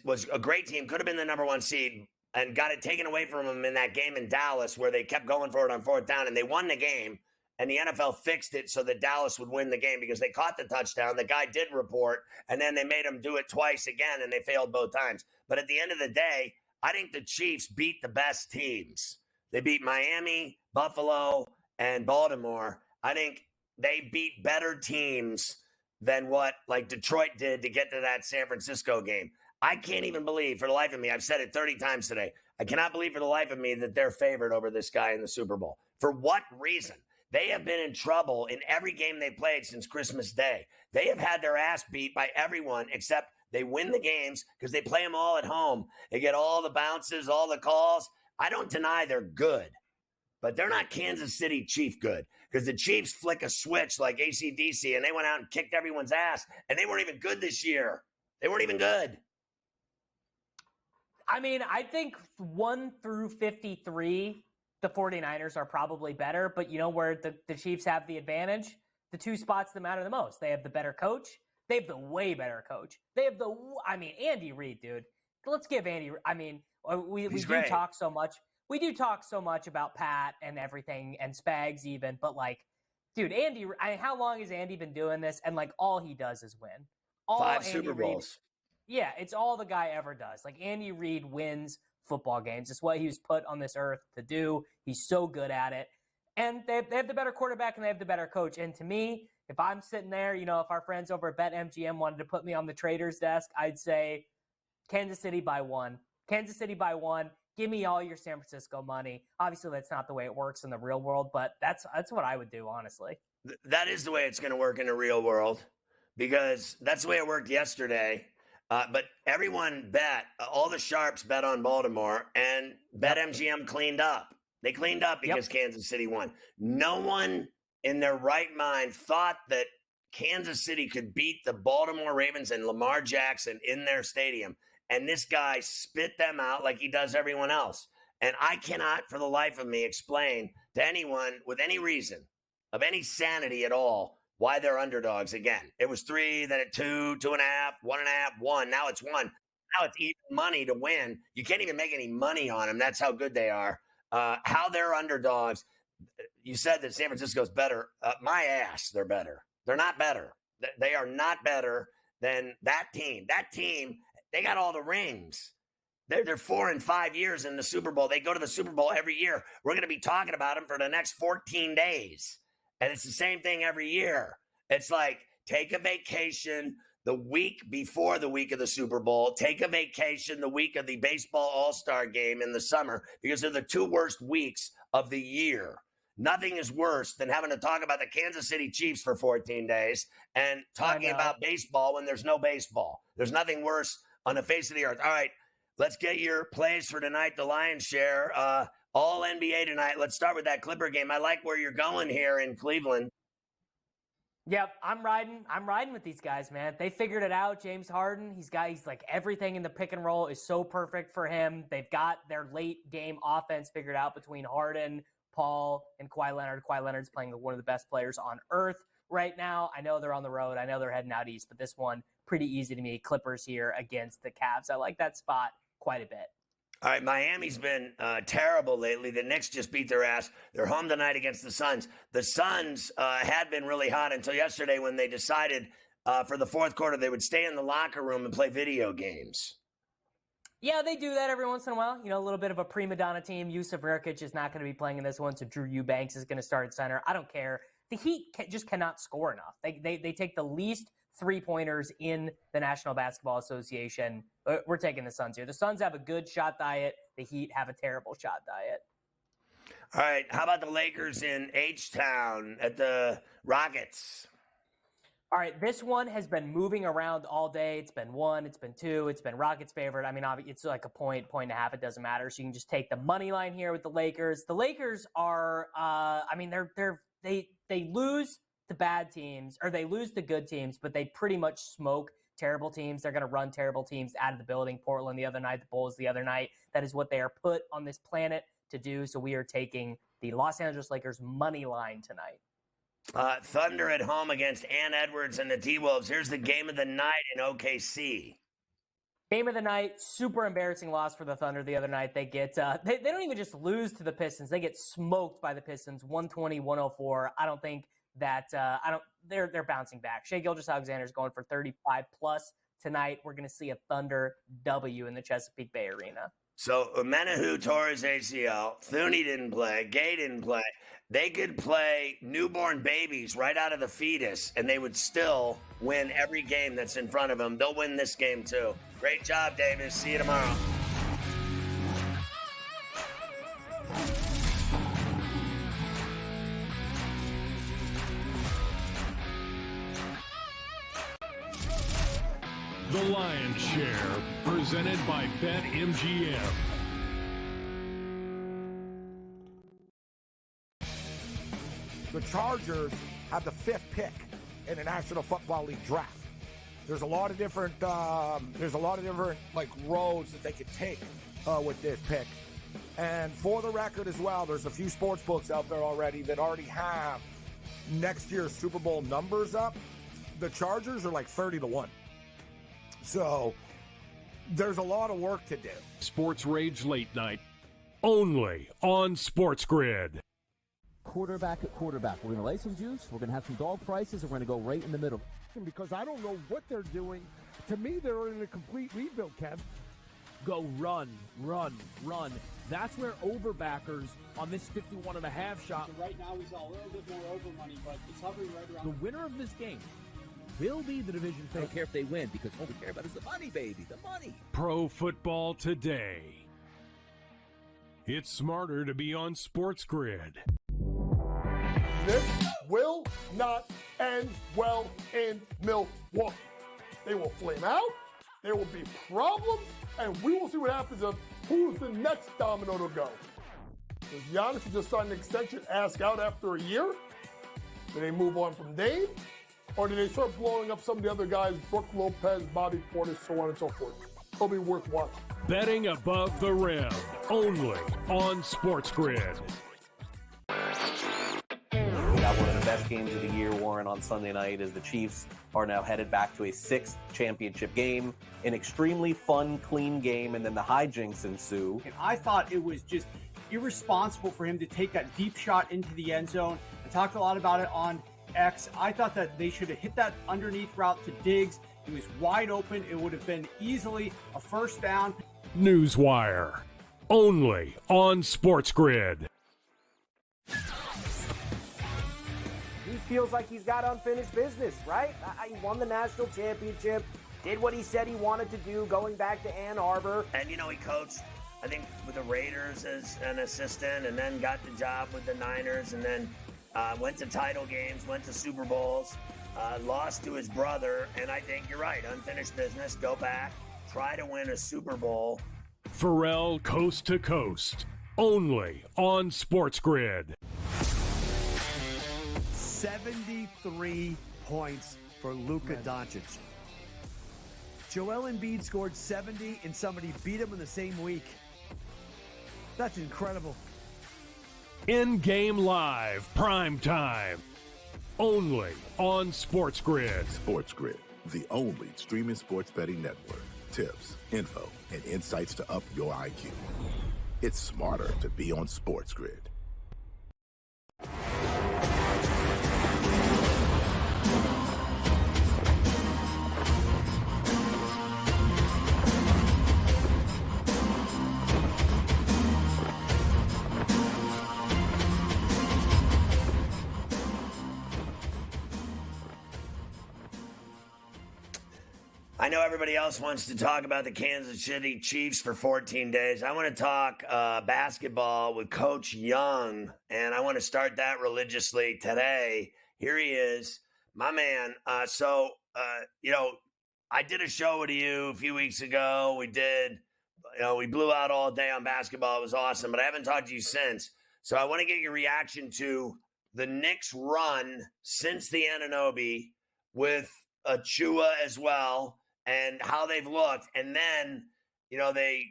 was a great team, could have been the number 1 seed and got it taken away from them in that game in Dallas where they kept going for it on 4th down and they won the game. And the NFL fixed it so that Dallas would win the game because they caught the touchdown. The guy did report, and then they made him do it twice again, and they failed both times. But at the end of the day, I think the Chiefs beat the best teams. They beat Miami, Buffalo, and Baltimore. I think they beat better teams than what like Detroit did to get to that San Francisco game. I can't even believe for the life of me, I've said it 30 times today, I cannot believe for the life of me that they're favored over this guy in the Super Bowl. For what reason? They have been in trouble in every game they played since Christmas Day. They have had their ass beat by everyone except they win the games because they play them all at home. They get all the bounces, all the calls. I don't deny they're good, but they're not Kansas City Chief good because the Chiefs flick a switch like AC/DC and they went out and kicked everyone's ass, and they weren't even good this year. They weren't even good. I think 1 through 53, the 49ers are probably better, but you know where the Chiefs have the advantage? The 2 spots that matter the most. They have the better coach. They have the way better coach. They have Andy Reid, dude. Let's give Andy, we do talk so much. We do talk so much about Pat and everything and Spags even, but like, dude, Andy, how long has Andy been doing this? And like, all he does is win. 5 Super Bowls. Yeah, it's all the guy ever does. Like, Andy Reid wins football games. It's what he was put on this earth to do. He's so good at it. And they have the better quarterback and they have the better coach. And to me, if I'm sitting there, if our friends over at BetMGM wanted to put me on the trader's desk, I'd say Kansas City by 1. Kansas City by 1. Give me all your San Francisco money. Obviously, that's not the way it works in the real world, but that's what I would do, honestly. That is the way it's going to work in the real world because that's the way it worked yesterday. But everyone bet, all the sharps bet on Baltimore, and BetMGM cleaned up. They cleaned up because Kansas City won. No one in their right mind thought that Kansas City could beat the Baltimore Ravens and Lamar Jackson in their stadium. And this guy spit them out like he does everyone else. And I cannot for the life of me explain to anyone with any reason of any sanity at all why they're underdogs again. It was 3, then at 2, 2.5, 1.5, 1. Now it's 1. Now it's even money to win. You can't even make any money on them. That's how good they are. How they're underdogs. You said that San Francisco's better. My ass, they're better. They're not better. They are not better than that team. That team, they got all the rings. They're 4 and 5 years in the Super Bowl. They go to the Super Bowl every year. We're going to be talking about them for the next 14 days. And it's the same thing every year. It's like, take a vacation the week before the week of the Super Bowl. Take a vacation the week of the baseball all-star game in the summer because they're the 2 worst weeks of the year. Nothing is worse than having to talk about the Kansas City Chiefs for 14 days and talking about baseball when there's no baseball. There's nothing worse on the face of the earth. All right, let's get your plays for tonight, the Lions share. All NBA tonight. Let's start with that Clipper game. I like where you're going here in Cleveland. Yep, I'm riding with these guys, man. They figured it out. James Harden, he's like everything in the pick and roll is so perfect for him. They've got their late game offense figured out between Harden, Paul, and Kawhi Leonard. Kawhi Leonard's playing one of the best players on earth right now. I know they're on the road. I know they're heading out east, but this one pretty easy to me. Clippers here against the Cavs. I like that spot quite a bit. All right, Miami's been terrible lately. The Knicks just beat their ass. They're home tonight against the Suns. The Suns had been really hot until yesterday when they decided for the fourth quarter they would stay in the locker room and play video games. Yeah, they do that every once in a while. You know, a little bit of a prima donna team. Yusuf Nurkic is not going to be playing in this one, so Drew Eubanks is going to start at center. I don't care. The Heat just cannot score enough. They take the least three-pointers in the National Basketball Association. We're taking the Suns here. The Suns have a good shot diet. The Heat have a terrible shot diet. All right, how about the Lakers in H-Town at the Rockets? All right, this one has been moving around all day. It's been 1, it's been 2, it's been Rockets' favorite. I mean, it's like a point and a half. It doesn't matter. So you can just take the money line here with the Lakers. The Lakers are, they lose to bad teams, or they lose to good teams, but they pretty much smoke terrible teams. They're going to run terrible teams out of the building. Portland the other night, the Bulls the other night. That is what they are put on this planet to do. So we are taking the Los Angeles Lakers money line tonight. Thunder at home against Ann Edwards and the T-Wolves. Here's the game of the night in OKC. Game of the night, super embarrassing loss for the Thunder the other night. They get they don't even just lose to the Pistons. They get smoked by the Pistons, 120-104. I don't think that they're bouncing back. Shai Gilgeous-Alexander is going for 35 plus tonight. We're going to see a Thunder W in the Chesapeake Bay Arena. So Menahu tore his ACL. Thuney didn't play. Gay didn't play. They could play newborn babies right out of the fetus, and they would still win every game that's in front of them. They'll win this game too. Great job, Davis. See you tomorrow. The Lion's Share, presented by BetMGM. The Chargers have the 5th pick in the National Football League draft. There's a lot of different like roads that they could take with this pick. And for the record as well, there's a few sports books out there already that already have next year's Super Bowl numbers up. The Chargers are like 30-1. So there's a lot of work to do. Sports Rage Late Night, only on SportsGrid. Quarterback at quarterback. We're going to lay some juice. We're going to have some dog prices, and we're going to go right in the middle. Because I don't know what they're doing. To me, they're in a complete rebuild, Kev. Go run. That's where overbackers on this 51.5 shot. So right now, he's a little bit more over money, but it's hovering right around. The winner of this game will be the division favorite. I don't care if they win, because all we care about is the money, baby, the money. Pro Football Today. It's smarter to be on SportsGrid. This will not end well in Milwaukee. They will flame out. There will be problems, and we will see what happens of who's the next domino to go. Does Giannis just sign an extension, ask out after a year? Do they move on from Dame? Or do they start blowing up some of the other guys, Brook Lopez, Bobby Portis, so on and so forth? It'll be worth watching. Betting above the rim, only on SportsGrid. We got one of the best games of the year, Warren, on Sunday night as the Chiefs are now headed back to a 6th championship game. An extremely fun, clean game, and then the hijinks ensue. I thought it was just irresponsible for him to take that deep shot into the end zone. I talked a lot about it on X. I thought that they should have hit that underneath route to Diggs. He was wide open. It would have been easily a first down. Newswire, only on SportsGrid. He feels like he's got unfinished business, right? He won the national championship, did what he said he wanted to do, going back to Ann Arbor. And, he coached, I think, with the Raiders as an assistant, and then got the job with the Niners, and then went to title games, went to Super Bowls, lost to his brother, and I think you're right, unfinished business, go back, try to win a Super Bowl. Ferrall Coast to Coast, only on SportsGrid. 73 points for Luka Doncic. Joel Embiid scored 70 and somebody beat him in the same week. That's incredible. In-game live, prime time. Only on SportsGrid. SportsGrid, the only streaming sports betting network. Tips, info, and insights to up your IQ. It's smarter to be on SportsGrid. I know everybody else wants to talk about the Kansas City Chiefs for 14 days. I want to talk basketball with Coach Young, and I want to start that religiously today. Here he is, my man. I did a show with you a few weeks ago. We blew out all day on basketball. It was awesome, but I haven't talked to you since. So I want to get your reaction to the Knicks' run since the Anunoby with Achua as well, and how they've looked. And then, they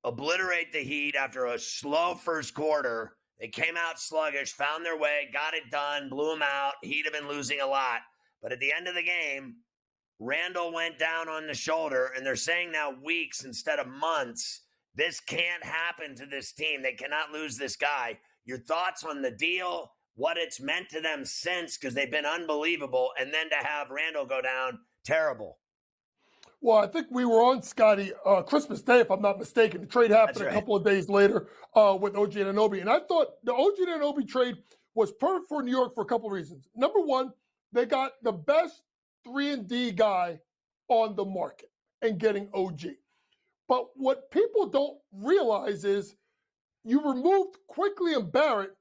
obliterate the Heat after a slow first quarter. They came out sluggish, found their way, got it done, blew them out. Heat have been losing a lot. But at the end of the game, Randall went down on the shoulder, and they're saying now weeks instead of months. This can't happen to this team. They cannot lose this guy. Your thoughts on the deal, what it's meant to them since, because they've been unbelievable, and then to have Randall go down, terrible. Well, I think we were on, Scotty, Christmas Day, if I'm not mistaken. The trade happened a couple of days later with OG Anunoby. And I thought the OG Anunoby trade was perfect for New York for a couple of reasons. Number one, they got the best 3-and-D guy on the market in getting OG. But what people don't realize is you removed Quickly and Barrett,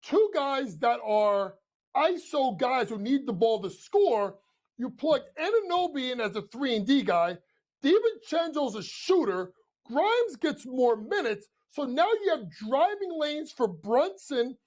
two guys that are ISO guys who need the ball to score. You plug Anunoby in as a 3-and-D guy. DiVincenzo's a shooter. Grimes gets more minutes. So now you have driving lanes for Brunson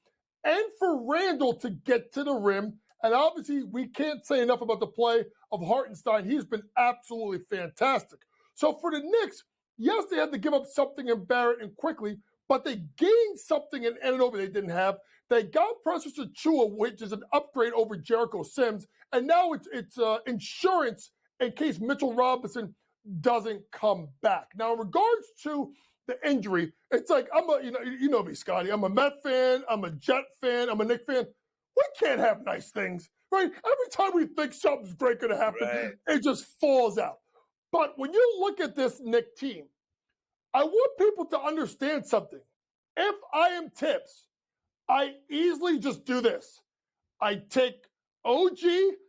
and for Randall to get to the rim. And obviously, we can't say enough about the play of Hartenstein. He's been absolutely fantastic. So for the Knicks, yes, they had to give up something in Barrett and Quickly, but they gained something in Anunoby they didn't have. They got Precious Achua, which is an upgrade over Jericho Sims, and now it's insurance in case Mitchell Robinson doesn't come back. Now, in regards to the injury, it's like you know me, Scotty. I'm a Met fan, I'm a Jet fan, I'm a Knicks fan. We can't have nice things, right? Every time we think something's great going to happen, It just falls out. But when you look at this Knicks team, I want people to understand something. If I am Tips, I easily just do this. I take OG,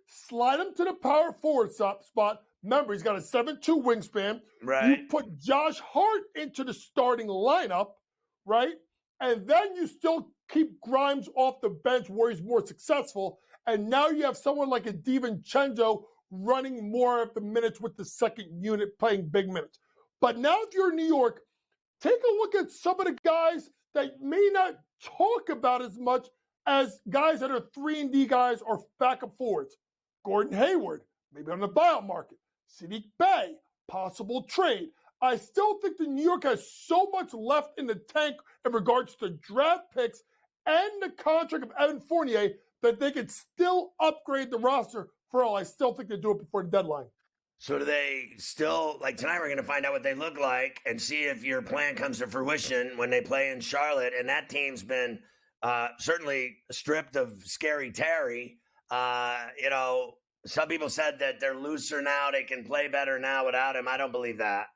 slide him to the power forward spot. Remember, he's got a 7'2" wingspan. Right. You put Josh Hart into the starting lineup, right? And then you still keep Grimes off the bench where he's more successful. And now you have someone like a DiVincenzo running more of the minutes with the second unit, playing big minutes. But now if you're in New York, take a look at some of the guys that may not talk about as much as guys that are 3-and-D guys or backup forwards. Gordon Hayward, maybe on the buyout market. Sadiq Bey, possible trade. I still think that New York has so much left in the tank in regards to draft picks and the contract of Evan Fournier that they could still upgrade the roster. For all, I still think they do it before the deadline. So do they still, like tonight we're going to find out what they look like and see if your plan comes to fruition when they play in Charlotte. And that team's been certainly stripped of Scary Terry. Some people said that they're looser now. They can play better now without him. I don't believe that.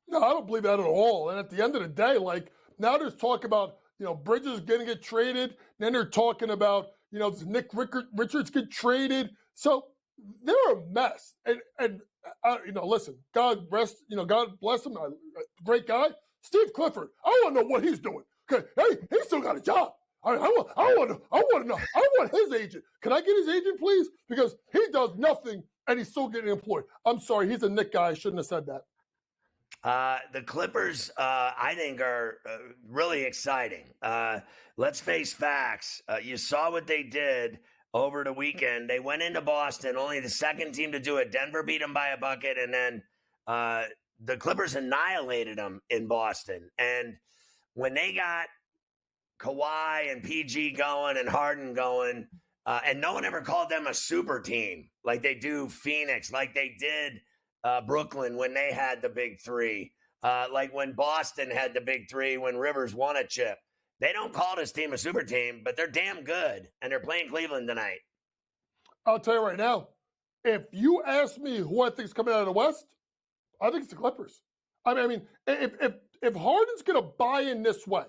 No, I don't believe that at all. And at the end of the day, now there's talk about, Bridges going to get traded. Then they're talking about, does Nick Richards get traded? So they're a mess. And listen, God bless him. Great guy. Steve Clifford, I want to know what he's doing. Okay, hey, he's still got a job. I want to know. I want his agent. Can I get his agent, please? Because he does nothing and he's still getting employed. I'm sorry, he's a Knick guy. I shouldn't have said that. The Clippers, I think, are really exciting. Let's face facts. You saw what they did over the weekend. They went into Boston, only the second team to do it. Denver beat them by a bucket, and then the Clippers annihilated them in Boston. And when they got Kawhi and PG going and Harden going, and no one ever called them a super team like they do Phoenix, like they did Brooklyn when they had the big three, like when Boston had the big three when Rivers won a chip. They don't call this team a super team, but they're damn good, and they're playing Cleveland tonight. I'll tell you right now, if you ask me who I think is coming out of the West, I think it's the Clippers. I mean, if Harden's going to buy in this way,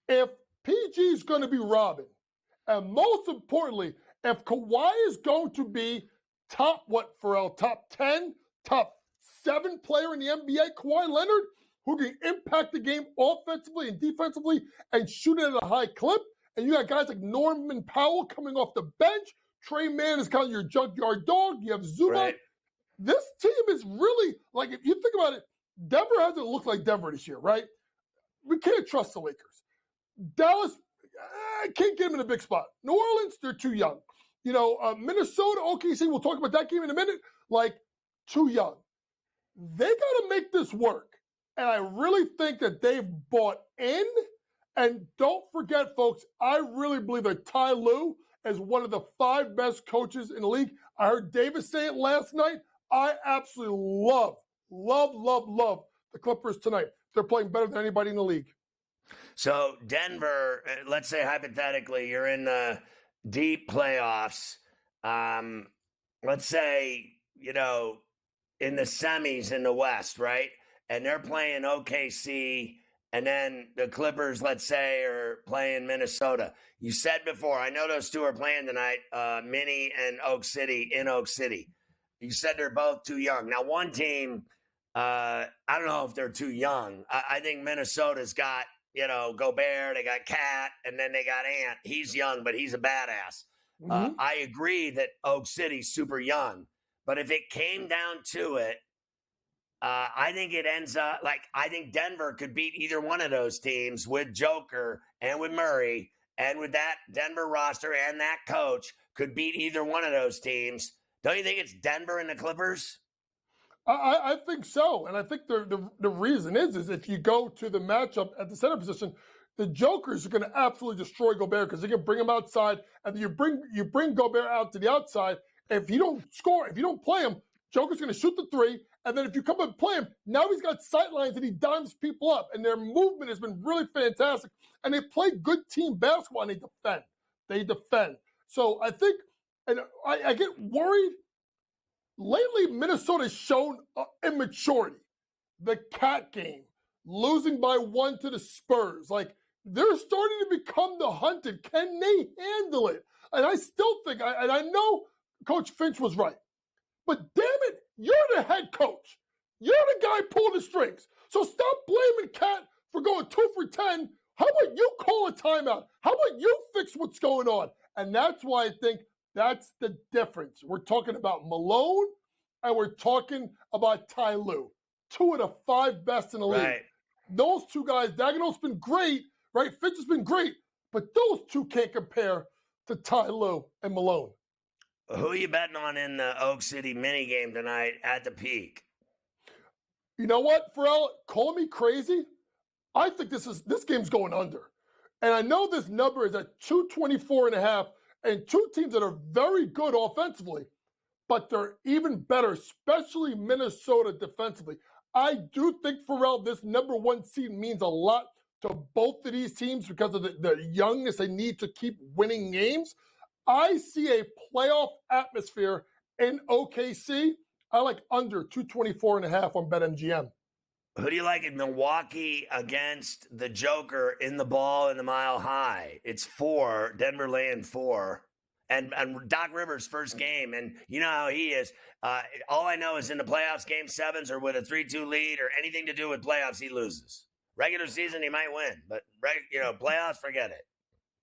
if PG's going to be robbing, and most importantly, if Kawhi is going to be top 10, top 7 player in the NBA, Kawhi Leonard, who can impact the game offensively and defensively and shoot it at a high clip, and you got guys like Norman Powell coming off the bench, Trey Mann is kind of your junkyard dog, you have Zubac. Right. This team is really, like, if you think about it, Denver hasn't looked like Denver this year, right? We can't trust the Lakers. Dallas, I can't get them in a big spot. New Orleans, they're too young. Minnesota, OKC, we'll talk about that game in a minute, like, too young. They got to make this work. And I really think that they've bought in. And don't forget, folks, I really believe that Ty Lue is one of the 5 best coaches in the league. I heard Davis say it last night. I absolutely love the Clippers tonight. They're playing better than anybody in the league. So Denver, let's say hypothetically, you're in the deep playoffs. Let's say, in the semis in the West, right? And they're playing OKC, and then the Clippers, let's say, are playing Minnesota. You said before, I know those two are playing tonight, Minnie and Oak City in Oak City. You said they're both too young. Now, one team, I don't know if they're too young. I think Minnesota's got, Gobert, they got Cat, and then they got Ant. He's young, but he's a badass. Mm-hmm. I agree that Oak City's super young, but if it came down to it, I think it ends up I think Denver could beat either one of those teams with Joker and with Murray, and with that Denver roster and that coach could beat either one of those teams. Don't you think it's Denver and the Clippers? I think so, and I think the reason is if you go to the matchup at the center position, the Jokers are going to absolutely destroy Gobert because they can bring him outside, and you bring Gobert out to the outside. If you don't score, if you don't play him, Joker's going to shoot the 3, and then if you come and play him, now he's got sight lines and he dimes people up, and their movement has been really fantastic, and they play good team basketball, and they defend. So I think, and I get worried. Lately, Minnesota's shown immaturity. The Cat game, losing by 1 to the Spurs. Like, they're starting to become the hunted. Can they handle it? And I still think, and I know Coach Finch was right, but damn it, you're the head coach. You're the guy pulling the strings. So stop blaming Cat for going 2 for 10. How about you call a timeout? How about you fix what's going on? And that's why I think that's the difference. We're talking about Malone and we're talking about Ty Lue, 2 of the 5 best in the league. Those 2 guys, Daigneault's been great, right? Finch has been great, but those 2 can't compare to Ty Lue and Malone. Who are you betting on in the Oak City mini game tonight at the Peak? You know what, Ferrall? Call me crazy. I think this game's going under. And I know this number is at 224.5, and 2 teams that are very good offensively, but they're even better, especially Minnesota defensively. I do think, Ferrall, this number 1 seed means a lot to both of these teams because of the youngness they need to keep winning games. I see a playoff atmosphere in OKC. I like under 224.5 on BetMGM. Who do you like in Milwaukee against the Joker in the ball in the Mile High? It's 4, Denver laying 4. And Doc Rivers' first game, and you know how he is. All I know is in the playoffs, game 7s or with a 3-2 lead or anything to do with playoffs, he loses. Regular season, he might win, but playoffs, forget it.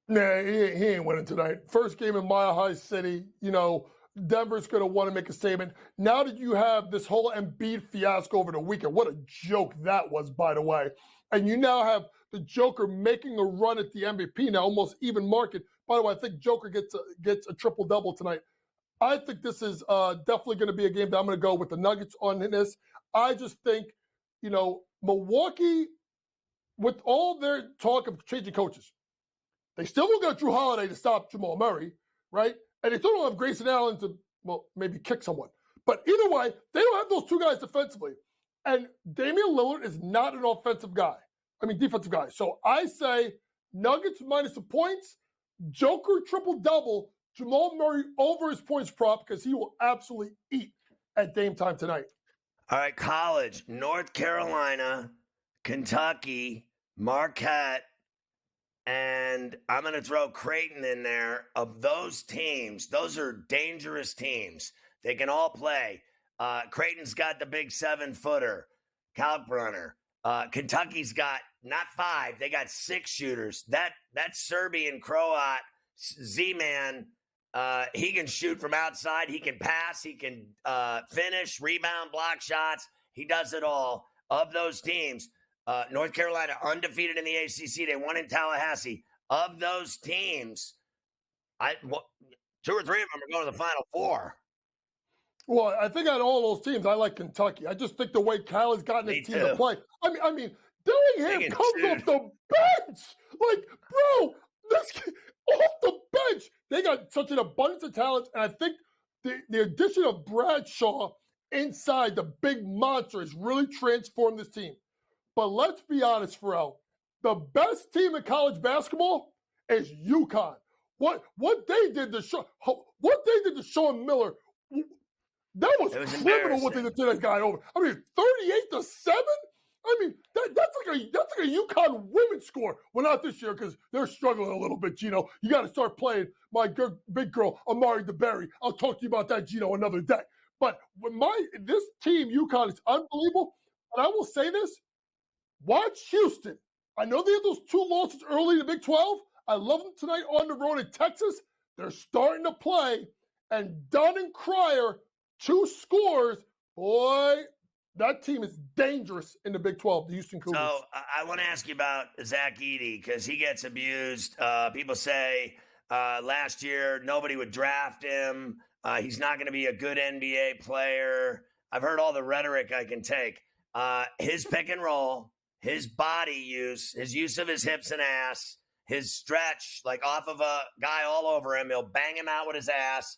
Nah, he ain't winning tonight. First game in Mile High City, Denver's going to want to make a statement. Now that you have this whole Embiid fiasco over the weekend, what a joke that was, by the way. And you now have the Joker making a run at the MVP now, almost even market. By the way, I think Joker gets a triple-double tonight. I think this is definitely going to be a game that I'm going to go with the Nuggets on this. I just think, Milwaukee, with all their talk of changing coaches, they still don't got Drew Holiday to stop Jamal Murray, right? And they still don't have Grayson Allen to, maybe kick someone. But either way, they don't have those two guys defensively. And Damian Lillard is not an defensive guy. So I say Nuggets minus the points, Joker triple-double, Jamal Murray over his points prop because he will absolutely eat at Dame time tonight. All right, college, North Carolina, Kentucky, Marquette, and I'm going to throw Creighton in there. Of those teams, those are dangerous teams. They can all play. Creighton's got the big 7-footer, Kalkbrenner. Kentucky's got not 5, they got 6 shooters. That Serbian Croat Z-Man, he can shoot from outside. He can pass. He can finish, rebound, block shots. He does it all. Of those teams, North Carolina undefeated in the ACC. They won in Tallahassee. Of those teams, 2 or 3 of them are going to the Final Four. Well, I think out of all those teams, I like Kentucky. I just think the way Cal has gotten his team to play. I mean, Dillingham comes off the bench. Like, bro, this kid, off the bench. They got such an abundance of talent, and I think the addition of Bradshaw inside the big monster has really transformed this team. But let's be honest, Ferrall, the best team in college basketball is UConn. What they did to Sean Miller, that was criminal what they did to that guy over. I mean, 38-7. I mean, that's like a UConn women's score. Well, not this year because they're struggling a little bit, Gino. You got to start playing my big girl, Amari DeBerry. I'll talk to you about that, Gino, another day. But this team, UConn, is unbelievable. And I will say this: watch Houston. I know they had those 2 losses early in the Big 12. I love them tonight on the road in Texas. They're starting to play, and Dunn and Cryer, 2 scores, boy. That team is dangerous in the Big 12, the Houston Cougars. So I want to ask you about Zach Edey because he gets abused. People say last year nobody would draft him. He's not going to be a good NBA player. I've heard all the rhetoric I can take. His pick and roll, his body use, his use of his hips and ass, his stretch, like off of a guy all over him. He'll bang him out with his ass.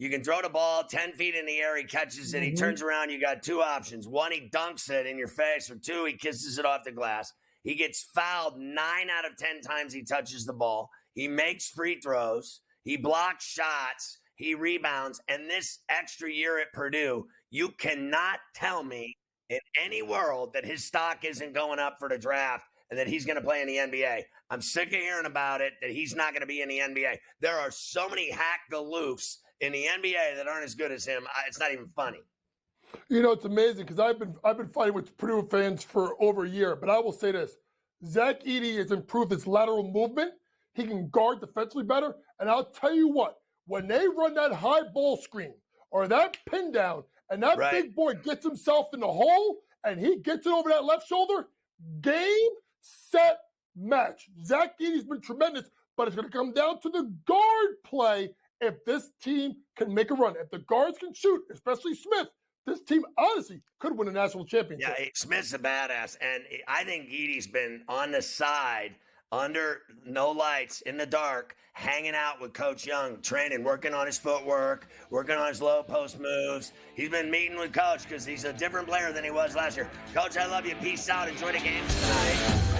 You can throw the ball 10 feet in the air. He catches it. He turns around. You got 2 options. 1, he dunks it in your face. Or 2, he kisses it off the glass. He gets fouled 9 out of 10 times he touches the ball. He makes free throws. He blocks shots. He rebounds. And this extra year at Purdue, you cannot tell me in any world that his stock isn't going up for the draft and that he's going to play in the NBA. I'm sick of hearing about it, that he's not going to be in the NBA. There are so many hack-galoofs in the NBA that aren't as good as him. It's not even funny. It's amazing because I've been fighting with Purdue fans for over a year, but I will say this: Zach Edey has improved his lateral movement. He can guard defensively better, and I'll tell you what: when they run that high ball screen or that pin down, and that big boy gets himself in the hole and he gets it over that left shoulder, game, set, match. Zach Edey's been tremendous, but it's going to come down to the guard play. If this team can make a run, if the guards can shoot, especially Smith, this team honestly could win a national championship. Yeah, Smith's a badass, and I think Edey's been on the side, under no lights, in the dark, hanging out with Coach Young, training, working on his footwork, working on his low post moves. He's been meeting with Coach because he's a different player than he was last year. Coach, I love you. Peace out. Enjoy the games tonight.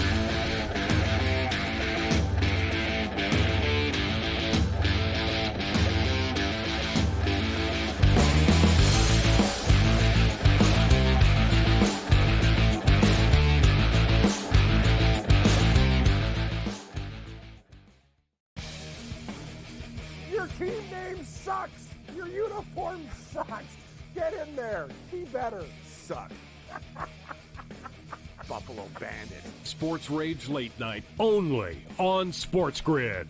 Team name sucks. Your uniform sucks. Get in there. Be better. Suck. Buffalo Bandit. Sports Rage Late Night only on SportsGrid.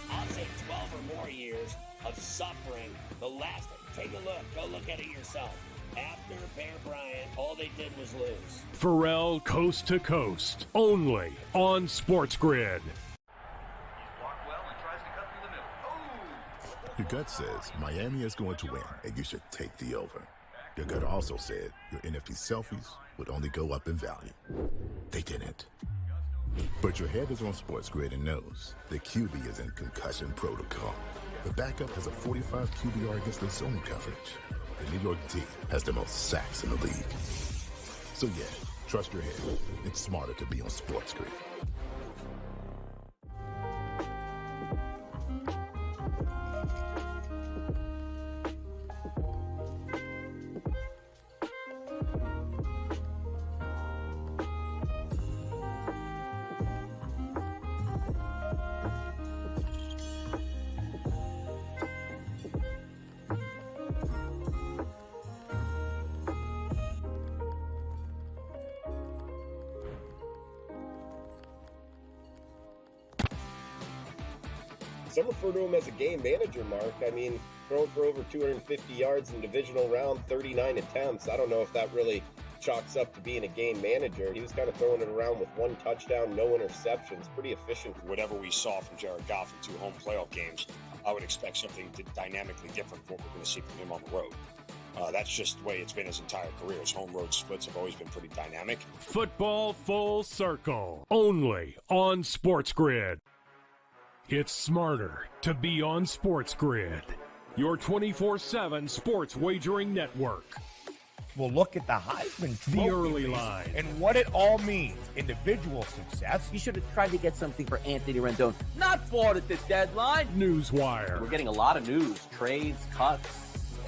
I'll say 12 or more years of suffering. The last, take a look. Go look at it yourself. After Bear Bryant, all they did was lose. Ferrall Coast to Coast, only on SportsGrid. Your gut says Miami is going to win, and you should take the over. Your gut also said your NFT selfies would only go up in value. They didn't. But your head is on SportsGrid and knows the QB is in concussion protocol. The backup has a 45 QBR against the zone coverage. The New York D has the most sacks in the league. So yeah, trust your head. It's smarter to be on SportsGrid. Some refer to him as a game manager, Mark. I mean, throwing for over 250 yards in divisional round, 39 attempts. I don't know if that really chalks up to being a game manager. He was kind of throwing it around with 1 touchdown, no interceptions. Pretty efficient. Whatever we saw from Jared Goff in 2 home playoff games, I would expect something dynamically different from what we're going to see from him on the road. That's just the way it's been his entire career. His home road splits have always been pretty dynamic. Football Full Circle, only on SportsGrid. It's smarter to be on SportsGrid, your 24/7 sports wagering network. We'll look at the Heisman Trophy The early line. and what it all means. Individual success. You should have tried to get something for Anthony Rendon. Not bought at the deadline. Newswire. We're getting a lot of news, trades, cuts,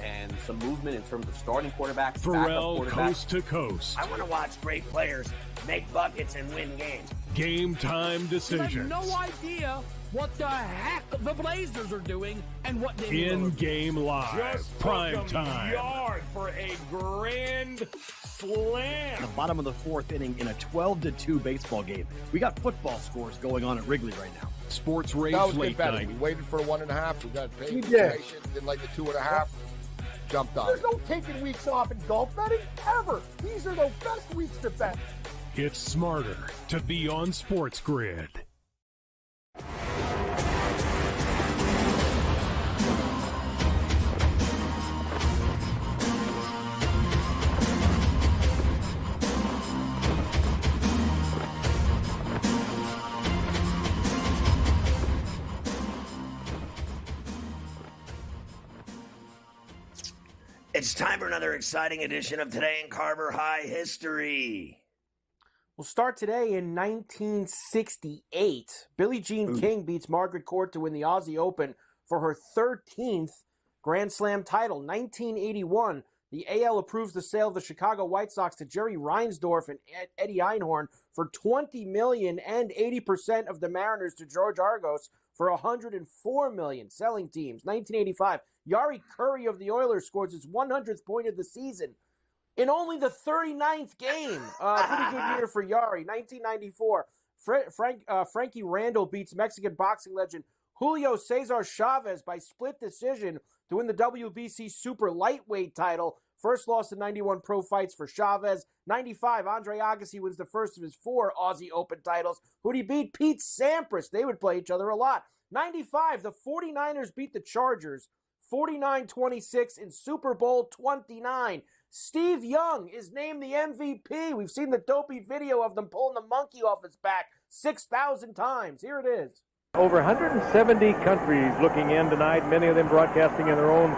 and some movement in terms of starting quarterbacks, Ferrall backup quarterbacks. Coast to Coast. I want to watch great players make buckets and win games. Game time I decisions. have no idea what the heck the Blazers are doing and what they In-game live. Just Prime took them time. yard for a grand slam. The bottom of the 4th inning in a 12-2 baseball game. We got football scores going on at Wrigley right now. Sports Rage That was Late good betting. Night. We waited for the 1.5. We got paid. We for did. patience, didn't like the 2.5. Jumped on There's it. no taking weeks off in golf betting ever. These are the best weeks to bet. It's smarter to be on SportsGrid. It's time for another exciting edition of Today in Carver High History. We'll start today in 1968. Billie Jean King beats Margaret Court to win the Aussie Open for her 13th Grand Slam title. 1981, the AL approves the sale of the Chicago White Sox to Jerry Reinsdorf and Eddie Einhorn for $20 million and 80% of the Mariners to George Argos for $104 million. Selling teams. 1985, Yari Curry of the Oilers scores his 100th point of the season in only the 39th game. Pretty good year for Yari. 1994, Frankie Randall beats Mexican boxing legend Julio Cesar Chavez by split decision to win the WBC Super Lightweight title. First loss in 91 pro fights for Chavez. 95, Andre Agassi wins the first of his 4 Aussie Open titles. Who'd he beat? Pete Sampras. They would play each other a lot. 95, the 49ers beat the Chargers 49-26 in Super Bowl 29. Steve Young is named the MVP. We've seen the dopey video of them pulling the monkey off his back 6,000 times. Here it is. Over 170 countries looking in tonight, many of them broadcasting in their own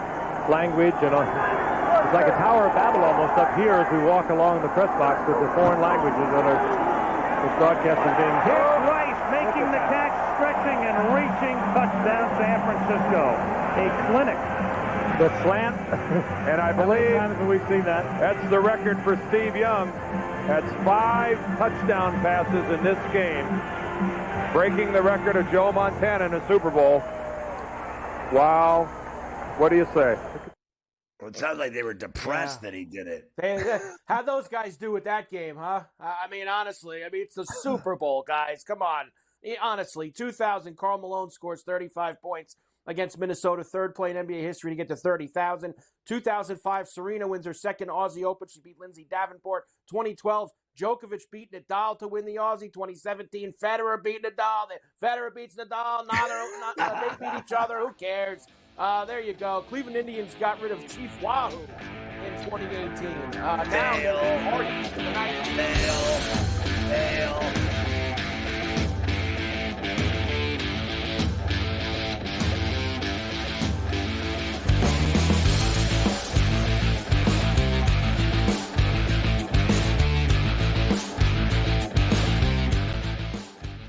language. And it's like a Tower of Babel almost up here as we walk along the press box with the foreign languages that are broadcasting being. Here's Rice making the catch, stretching and reaching, touchdown San Francisco. A clinic. The slant, and I believe how many times have we seen that? That's the record for Steve Young. That's 5 touchdown passes in this game, breaking the record of Joe Montana in a Super Bowl. Wow. What do you say? Well, it sounds like they were depressed that he did it. How'd those guys do with that game, huh? I mean, honestly, it's the Super Bowl, guys. Come on. Honestly, 2000, Karl Malone scores 35 points. against Minnesota, third play in NBA history to get to 30,000. 2005, Serena wins her second Aussie Open. She beat Lindsay Davenport. 2012, Djokovic beat Nadal to win the Aussie. 2017, Federer beat Nadal. Federer beats Nadal. They beat each other. Who cares? There you go. Cleveland Indians got rid of Chief Wahoo in 2018. Now, Fail.